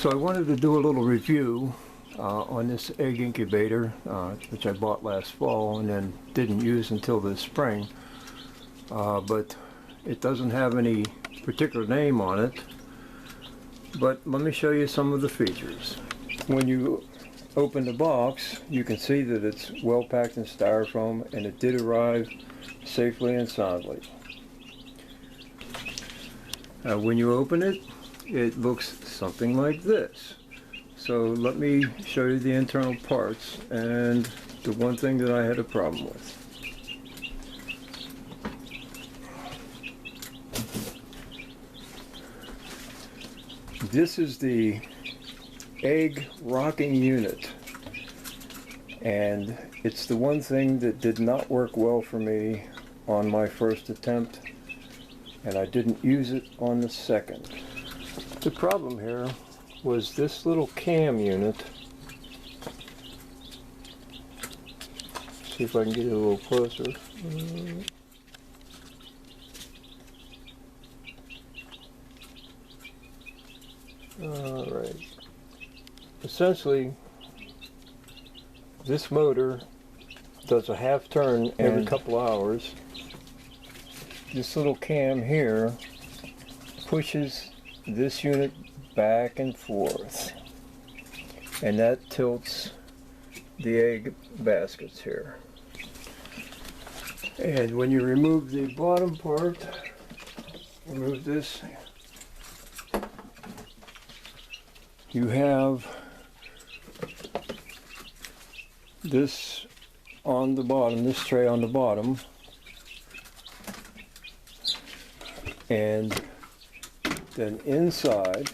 So I wanted to do a little review on this egg incubator, which I bought last fall and then didn't use until this spring. But it doesn't have any particular name on it. But let me show you some of the features. When you open the box, you can see that it's well packed in styrofoam, and it did arrive safely and soundly. When you open it, it looks something like this. So let me show you the internal parts and the one thing that I had a problem with. This is the egg rocking unit, and it's the one thing that did not work well for me on my first attempt, and I didn't use it on the second. The problem here was this little cam unit. See if I can get it a little closer. Alright. Essentially, this motor does a half turn every couple hours. This little cam here pushes this unit back and forth, and that tilts the egg baskets here. And when you remove the bottom part, remove this, you have this on the bottom, this tray on the bottom, and then inside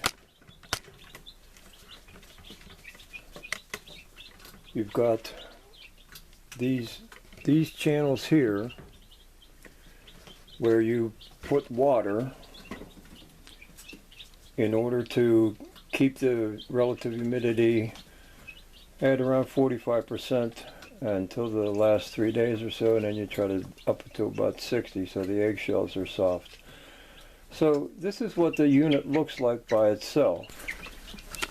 you've got these channels here where you put water in order to keep the relative humidity at around 45% until the last 3 days or so, and then you try to up it to about 60 so the eggshells are soft. So this is what the unit looks like by itself.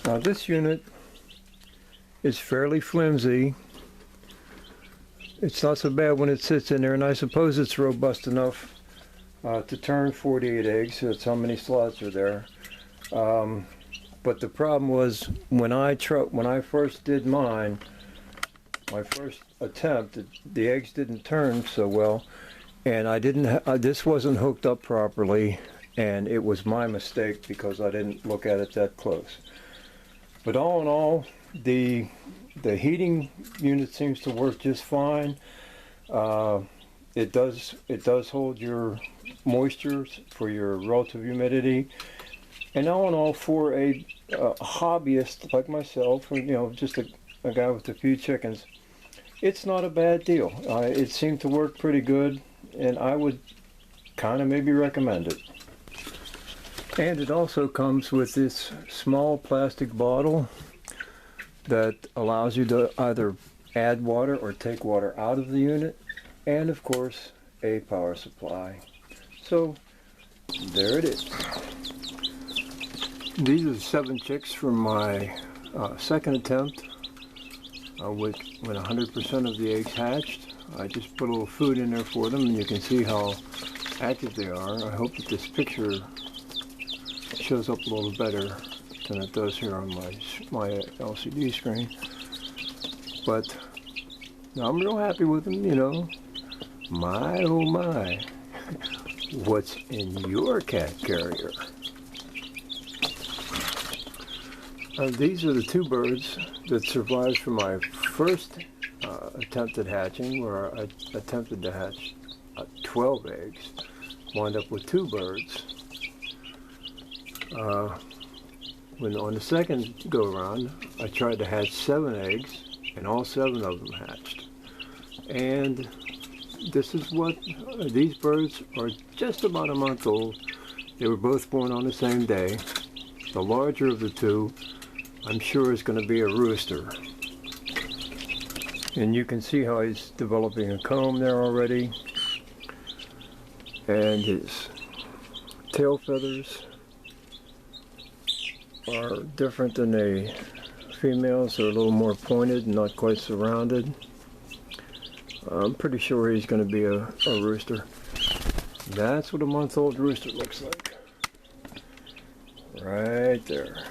Now this unit is fairly flimsy. It's not so bad when it sits in there, and I suppose it's robust enough to turn 48 eggs. So that's how many slots are there. But the problem was when I first did mine, my first attempt, the eggs didn't turn so well, and I didn't. This wasn't hooked up properly, and it was my mistake because I didn't look at it that close. But all in all, the heating unit seems to work just fine. It does hold your moisture for your relative humidity. And all in all, for a hobbyist like myself, or just a guy with a few chickens, it's not a bad deal. It seemed to work pretty good, and I would kind of maybe recommend it. And it also comes with this small plastic bottle that allows you to either add water or take water out of the unit, and of course a power supply. So there it is. These are 7 chicks from my second attempt, when 100% of the eggs hatched. I just put a little food in there for them, and you can see how active they are. I hope that this picture shows up a little better than it does here on my LCD screen. But I'm real happy with them, My oh my, what's in your cat carrier? These are the 2 birds that survived from my first attempt at hatching, where I attempted to hatch 12 eggs, wound up with 2 birds. When on the second go around, I tried to hatch 7 eggs, and all 7 of them hatched. And this is what these birds are, just about a month old. They were both born on the same day. The larger of the 2, I'm sure, is going to be a rooster. And you can see how he's developing a comb there already, and his tail feathers are different than the females. They're a little more pointed, not quite so rounded. I'm pretty sure he's going to be a rooster. That's what a month-old rooster looks like. Right there.